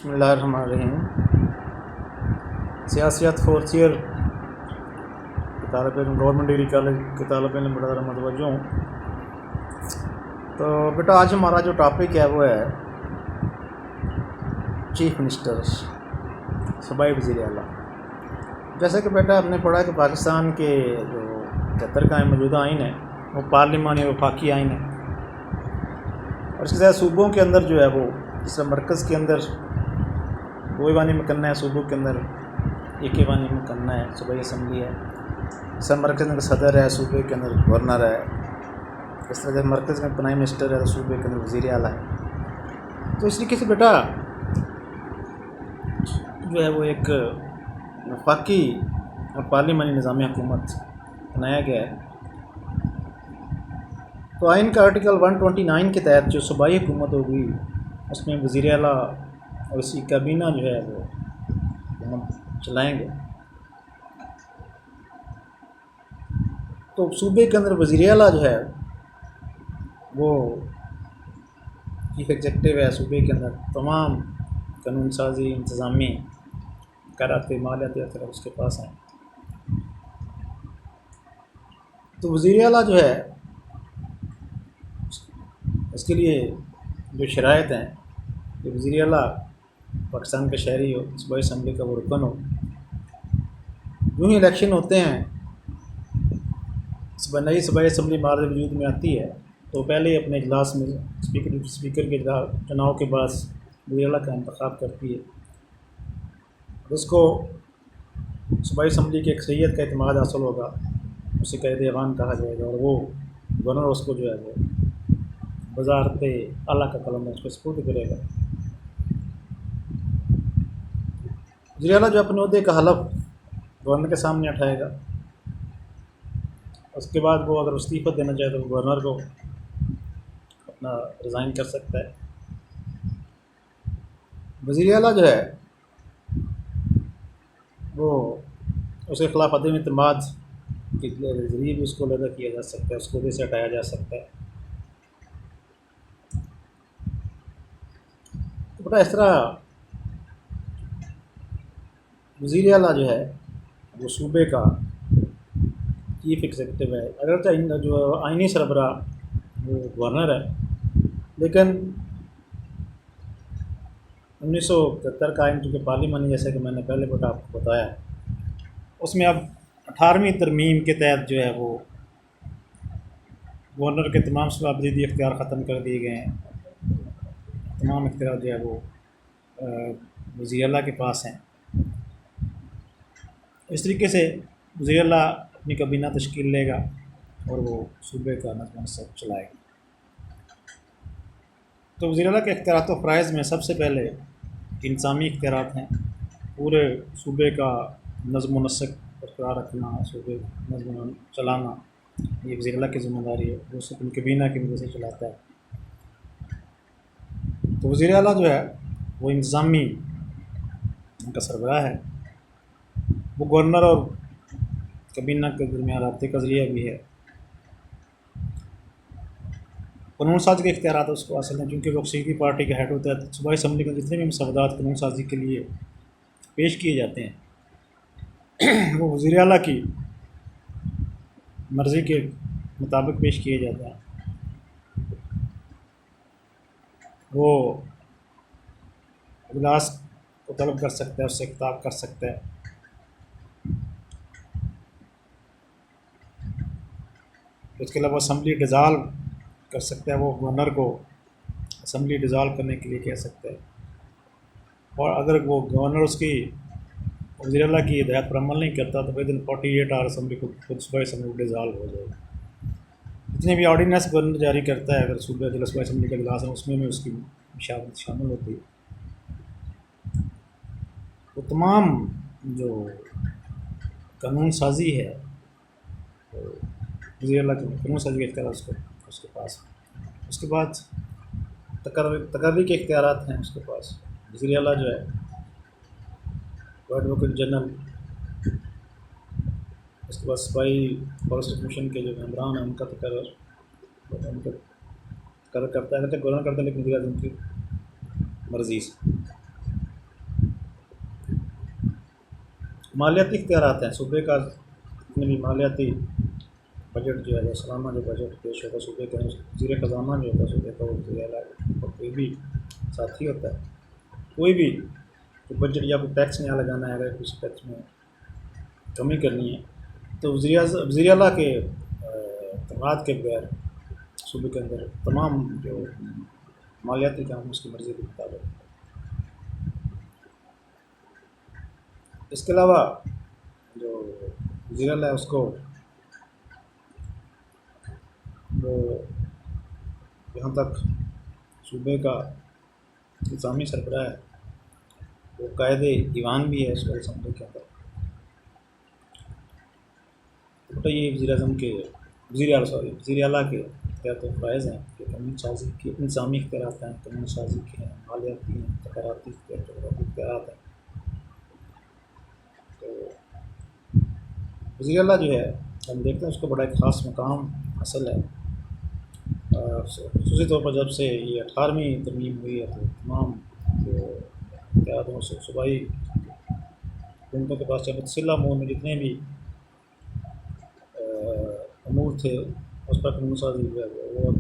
बिस्मिल्लाहिर्रहमानिर्रहीम। सियासत fourth year के तालब इल्म गवर्नमेंट डिग्री कॉलेज के तालब इल्म बड़ा मतवज्जो हूँ। तो बेटा आज हमारा जो टॉपिक है वो है चीफ मिनिस्टर सूबाई वज़ीर आला। जैसे कि बेटा हमने पढ़ा कि पाकिस्तान के जो 73 का मौजूदा आइन है वो पार्लिमानी और वफाकी आइन है, और इसके साथ सूबों के अंदर जो है वो जिस मरकज़ के अंदर दो ईवानी मकन्ना है, सूबों के अंदर एक ईवानी मकन्ना है, सूबाई असम्बली है। सब मरकज़ में सदर है, सूबे के अंदर गवर्नर है। इस तरह से मरकज़ में प्राइम मिनिस्टर है, तो सूबे के अंदर वज़ीर आला है। तो इस तरीके से बेटा जो है वो एक वफाकी और पार्लिमानी निज़ाम हुकूमत बनाया गया है। तो आइन का आर्टिकल 129 के तहत जो सूबाई हुकूमत होगी उसमें वज़ीर आला और इसकी काबीना जो है वो हम चलाएँगे। तो सूबे के अंदर वज़ीर आला जो है वो चीफ एग्जेक्टिव है। सूबे के अंदर तमाम कानून साजी, इंतज़ामी, कराते मालियाती अफसर उसके पास हैं। तो वज़ीर आला जो है इसके लिए जो शराइत हैं कि वज़ीर आला पाकिस्तान का शहरी हो, सूबाई असम्बली का वो रुकन हो। यूँ ही इलेक्शन होते हैं, नई सूबाई असम्बली मार्च वजूद में आती है तो पहले ही अपने इजलास में स्पीकर के चुनाव के बाद वज़ीर आला का इंतखाब करती है। उसको सूबाई असम्बली की अक्सरियत का एतमाद हासिल होगा, उसे क़ायद ऐवान कहा जाएगा, और वो गवर्नर उसको जो है वो वज़ारत आला का कलम उसको सपुर्द करेगा। वज़ीर आला जो अपने ओहदे का हलफ गवर्नर के सामने उठाएगा। उसके बाद वो अगर इस्तीफ़ा देना चाहे तो गवर्नर को अपना रिज़ाइन कर सकता है। वज़ीर आला जो है वो उसके ख़िलाफ़ अदम एतमाद के ज़रिए भी उसको लगा किया जा सकता है, उसको भी से हटाया जा सकता है। तो बेटा इस तरह वज़ीर आला जो है वो सूबे का चीफ एग्जेक्टिव है। अगर जो आइनी सरबरा वो गवर्नर है, लेकिन 1973 का आइन जो कि पार्लिमानी, जैसे कि मैंने पहले बेटा आपको बताया, उसमें अब 18वीं तरमीम के तहत जो है वो गवर्नर के तमाम शबाबदीदी इख्तियार ख़त्म कर दिए गए हैं। तमाम इख्तियार जो है वो वज़ीर आला के पास हैं। इस तरीके से वज़ीर आला अपनी काबीना तश्कील लेगा और वो सूबे का नज़्म सब चलाएगा। तो वज़ीर आला के इख्तियारात व फ़राइज़ में सबसे पहले इंतज़ामी इख्तियारात हैं। पूरे सूबे का नज़्म व नस्क बरकरार रखना, सूबे नज़्म चलाना, ये वज़ीर आला की ज़िम्मेदारी है। वो अपनी काबीना की मदद से चलाता है। तो वज़ीर आला जो है वो इंतज़ामी उनका सरबराह है। वो गवर्नर और काबीना के दरमियान राब्ते का ज़रिया भी है। कानून साज़ी के इख्तियारात उसको हासिल हैं, क्योंकि वो अक्सरियती पार्टी का हेड होता है। सूबाई असम्बली के जितने भी मसवदात कानून साज़ी के लिए पेश किए जाते हैं वो वज़ीर आला की मर्ज़ी के मुताबिक पेश किए जाते हैं। वो इजलास को तलब कर सकता है, उससे खिताब कर सकता है। उसके अलावा असम्बली डिज़ाल्व कर सकता है। वो गवर्नर को असम्बली डिज़ाल्व करने के लिए कह सकता है, और अगर वो गवर्नर उसकी वज़ीर आला की हिदायत पर अमल नहीं करता तो विदिन 48 आवर असम्बली को खुद सूबाई असम्बली डिज़ाल्व हो जाएगी। जितने भी ऑर्डिनेंस गवर्नर जारी करता है, अगर सूबाई असम्बली का इजलास है उसमें भी उसकी मुशावरत शामिल होती है। तो तमाम जो कानून साज़ी है तो वज़ीर आला के कानून साज़ी के इख्तियार उसके पास। उसके बाद तकर्री के इख्तियारात हैं उसके पास। वज़ीर आला जो है एडवोकेट जनरल, उसके बाद सूबाई पॉलिसी कमीशन के जो मेम्बरान हैं उनका तकर्र करता है, गवर्नर करता है, लेकिन उनकी मर्ज़ी से। मालियाती इख्तियारात हैं सूबे का। जितने भी मालियाती बजट जो है, सालाना जो बजट पेश होता है सूबे का, वज़ीर ख़ज़ाना जो होता है सूबे का, वो वज़ीर आला और कोई भी साथी होता है। कोई भी तो बजट या कोई टैक्स नया लगाना है, अगर किसी टैक्स में कमी करनी है तो वज़ीर आला के तबाद के बगैर सूबे के अंदर तमाम जो मालियाती काम उसकी मर्ज़ी के मुताबिक। इसके अलावा जो वज़ीर आला है उसको वो जहाँ तक सूबे का इंतज़ामी सरबराह है वो कायदे ईवान भी है सूबा असम्बली के अंदर। तो ये वज़ीर आला के इख्तियारात व फ़राइज़ हैं कि कानून साज़ी के इंतज़ामी इख्तियारात हैं, कानून साज़ी के हैं, मालियाती हैं, तक़र्राती इख्तियारात हैं। तो वज़ीर आला जो है हम देखते हैं उसको बड़ा एक ख़ास मकाम हासिल है। ख़ुसूसी तौर पर जब से ये 18वीं तरमीम हुई है तो तमाम जो इख्तियारातों से सूबाई हुकूमतों के पास चाहे मुतसिला अमूर में जितने भी अमूर थे उस पर कानून साज़ी हुआ वो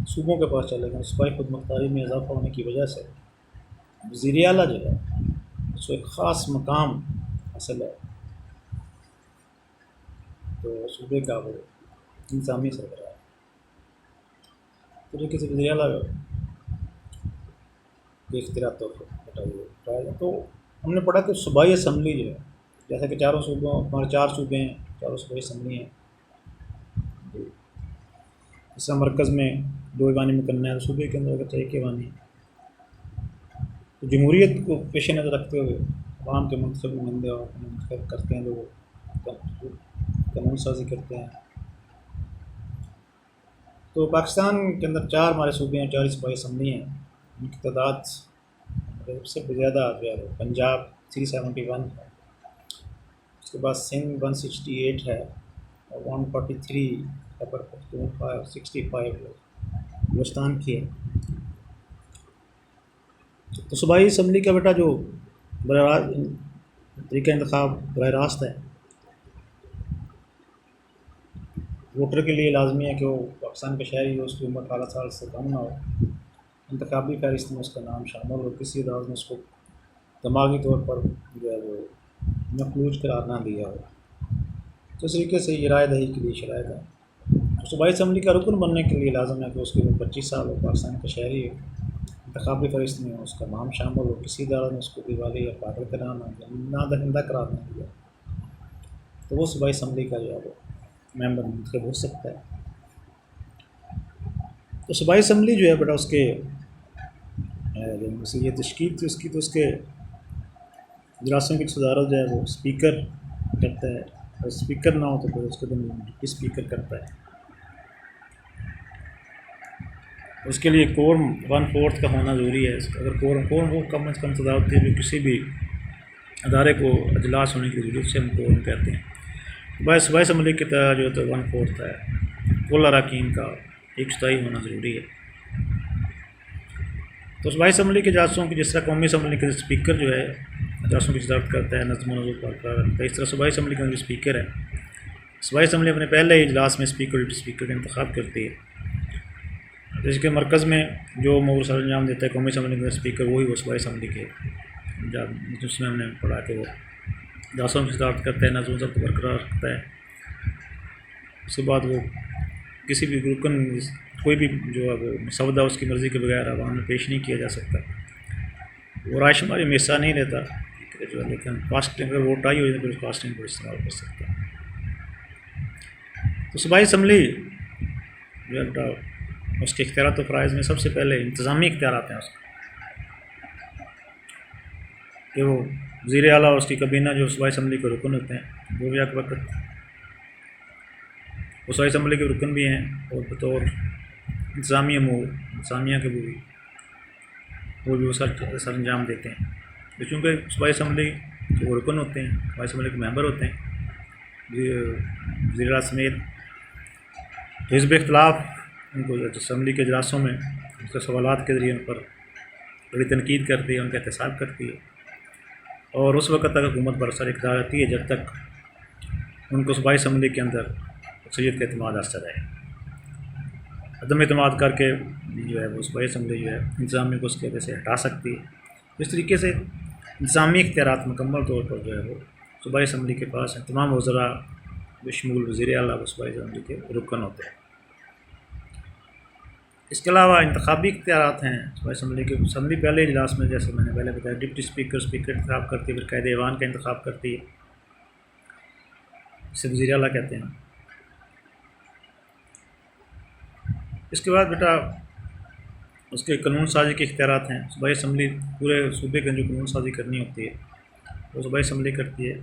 सूबों के पास चले गए। सूबाई खुद मुख्तारी में इजाफा होने की वजह से वज़ीर आला जो है उसको एक ख़ास मकाम हासिल है। तो सूबे का वो इंतज़ामी सरबराह है। तो तरीके से वज़ीर आला के इख्तियारात बताइए। तो हमने पढ़ा कि सूबाई असम्बली जो है, जैसे कि चारों सूबों हमारे 4 सूबे हैं, चारों सूबाई असम्बली हैं। इस मरकज़ में 2 ईवानी मुकन्ना है, सूबे के अंदर अगर 1 ईवानी है। तो जमहूरियत को पेश नज़र रखते हुए अवाम के मुंतखब नुमाइंदे और मुंतखब करते हैं, लोग कानून साज़ी करते हैं। तो पाकिस्तान के अंदर 4 हमारे सूबे हैं, 4 सूबाई असम्बली हैं। उनकी तादाद सबसे ज़्यादा जो है पंजाब 371 है, उसके बाद सिंध 168 है और 143 खैबर पख्तूनख्वा 65 बलूचिस्तान की है। तो सूबाई असम्बली का बेटा जो तरीका इंतखाब बराह रास्त है, वोटर के लिए लाजमी है कि वो पाकिस्तान का शहरी हो, उसकी उम्र 18 साल से कम ना हो, इंतखाबी फहरिस्त में उसका नाम शामिल हो, किसी अदालत ने उसको दिमागी तौर पर जो है वो मफलूज करार ना दिया हो। तो इस तरीके से ये राय दही के लिए शरायत है। तो सूबाई असम्बली का रुकन बनने के लिए लाजम है कि उसकी उम्र 25 साल हो, पाकिस्तान का शहरी हो, इंतखाबी फहरिस्त में उसका नाम शामिल हो, किसी अदालत ने उसको दिवाली या पागल करार ना दरिंदा करार ना दिया, तो वो सूबाई असम्बली का जो है वो मेंबर मुंतखब हो सकता है। तो सूबाई असम्बली जो है बेटा उसके जैसे ये तश्कील थी उसकी, तो उसके इजलासों की सदारत जो है वो स्पीकर करता है, और स्पीकर ना हो तो फिर उसको डिप्टी स्पीकर करता है। उसके लिए कोरम 1/4 का होना ज़रूरी है। अगर कोरम वो कम अज़ कम तादाद होती है जो किसी भी अदारे को अजलास होने की ज़रूरत से हम कोरम कहते हैं। सूबाई असम्बली की तरह जो तो 1/4 है, कुल अरकान का 1/4 होना ज़रूरी है। तो सूबाई असम्बली के इजलासों की जिस तरह कौमी असम्बली के स्पीकर जो है इजलासों की सदारत करता है, नज़्म व नज़ूर बरकरार रखता है, इस तरह सूबाई असम्बली का जो स्पीकर है, सूबाई असम्बली अपने पहले इजलास में स्पीकर डिप्टी स्पीकर का इंतखाब करती है। जिसके मरकज़ में जो अमूर सर अंजाम देता है कौमी असम्बली का स्पीकर, वही वो सूबाई असम्बली के जिसमें हमने पढ़ा कि वो इजलासों की सदारत करता है, नज़्म व ज़ब्त बरकरार रखता है। उसके बाद वो किसी भी रुकन कोई भी जो है वो मसौदा उसकी मर्ज़ी के बगैर आवाम में पेश नहीं किया जा सकता। वो रायशुमारी में हिस्सा नहीं लेता जो है, लेकिन कास्टिंग अगर वोट आई हो तो फिर कास्टिंग को इस्तेमाल कर सकता है। तो सूबाई असम्बली जो है बेटा उसके इख्तियारात व फ़राइज़ में सबसे पहले इंतज़ामी इख्तियारात हैं उसका, कि वो वज़ीर आला और उसकी काबीना जो सूबाई असम्बली के रुकन होते हैं वो भी एक वक्त वो सूबाई असम्बली के रुकन भी हैं, और बतौर इंतज़ामी अमूर इंतज़ामिया के भी वो सर अंजाम देते हैं। तो चूँकि सूबाई असम्बली के वो रुकन होते हैं, सूबाई असम्बली के मेंबर होते हैं वज़ीर आला समेत, तो हिज़्ब इख्तिलाफ उनको असम्बली के इजलासों में उसके सवालात के ज़रिए उन पर बड़ी तनकीद करती है, उनका एहतसाब करती है। और उस वक्त तक हुकूमत बरसर इक़्तिदार रहती है जब तक उनको सूबाई असम्बली के अंदर अक्सरियत का एतमाद हासिल रहे। अदम एतमाद करके जो है वो सूबाई असम्बली जो है इंतज़ामिया को उसके वजह से हटा सकती है। इस तरीके से इंतज़ामी इख्तियारात मुकम्मल तौर पर जो है वो सूबाई असम्बली के पास हैं। तमाम वज़रा बशमूल वज़ीर आला वो सूबाई असम्बली के रुकन होते हैं। इसके अलावा इंतखाबी इख्तियारात हैं सूबाई असम्बली के। असम्बली पहले इजलास में जैसे मैंने पहले बताया डिप्टी स्पीकर इंतखाब करती है, फिर कायदे ऐवान का इंतखाब करती है, इसे वज़ीर आला कहते हैं। इसके बाद बेटा उसके कानून साजी के इख्तियारात हैं। सूबाई असम्बली पूरे सूबे के जो कानून साजी करनी होती है वो सूबाई असम्बली करती है।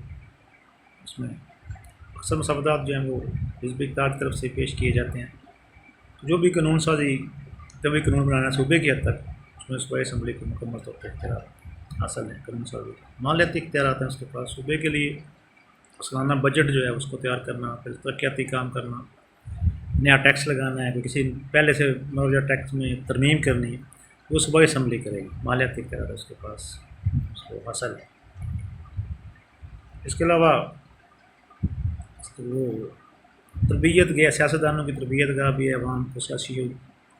उसमें अक्सर मसवदात जो हैं वो हिज़्ब इक़्तिदार की तरफ से पेश किए जाते हैं। तो जो भी कानून साजी कभी कानून बनाना सूबे की हद तक उसमें सूबाई असम्बली को मुकम्मल तौर पर इख्तियार हासिल है। कानून साजी मालियाती इख्तियारात हैं उसके पास। सूबे के लिए सालाना बजट जो है उसको तैयार करना, फिर तरक्याती काम करना, नया टैक्स लगाना है, कोई किसी पहले से मौजूदा टैक्स में तरमीम करनी है, वो सूबाई असम्बली करेगी। मालियाती इख्तियार उसके पास उसको हासिल है। इसके अलावा वो तरबियत गया सियासतदानों की तरबियत गाह भी है, अवाम को सियासी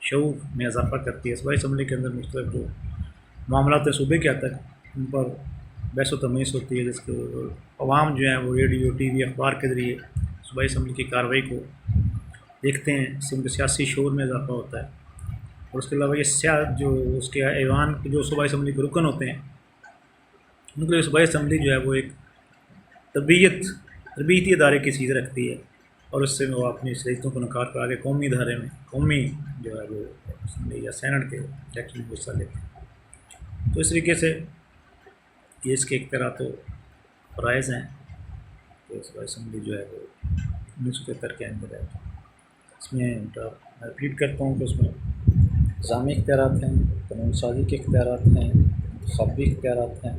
शऊर में इजाफा करती है। सूबाई असम्बली के अंदर मुख्तलिफ जो मामलात हैं सूबे के हद तक उन पर बहस व तमीज़ होती है, जिसके अवाम जो है वो रेडियो TV अखबार के ज़रिए सूबाई असम्बली की कार्रवाई को देखते हैं। इससे उनके सियासी शऊर में इजाफा होता है। और उसके अलावा ये जो उसके ऐवान के जो सूबाई असम्बली के रुकन होते हैं उनके लिए सूबाई असम्बली जो है वो एक तरबियती इदारे की चीज़ रखती है और उससे वो अपनी सलीतों को नकार कर आगे कौमी इदारे में कौमी जो है वो असम्बली या सेनेट के इलेक्शन में हिस्सा लेते हैं। तो इस तरीके से ये इसके इख्तियारात तो फ़राइज़ हैं। तो सूबाई असम्बली जो है वो 1973 के अंदर है। इसमें मैं रिपीट करता हूँ कि उसमें इंतज़ामी इख्तियारात हैं, कानून साजी के इख्तियारात हैं, इंतखाबी इख्तियारात हैं,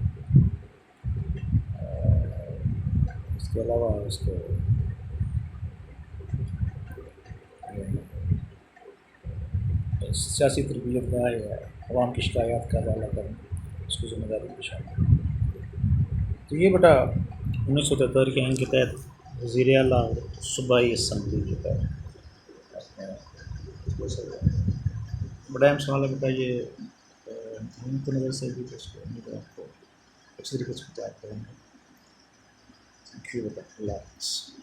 इसके अलावा उसको सियासी तरबियत गाह या अवाम की शिकायत का हवाला करना उसको ज़िम्मेदारी पेश आती है। तो ये बेटा 1973 के आइन के तहत वज़ीर आला और सूबाई असम्बली जो है बड़ा अहम सवाल है बेटा। ये की नज़र से भी उसको आपको अच्छी तरीके से तैयार करेंगे। थैंक यू बेटा। अल्लाह हाफ़िज़।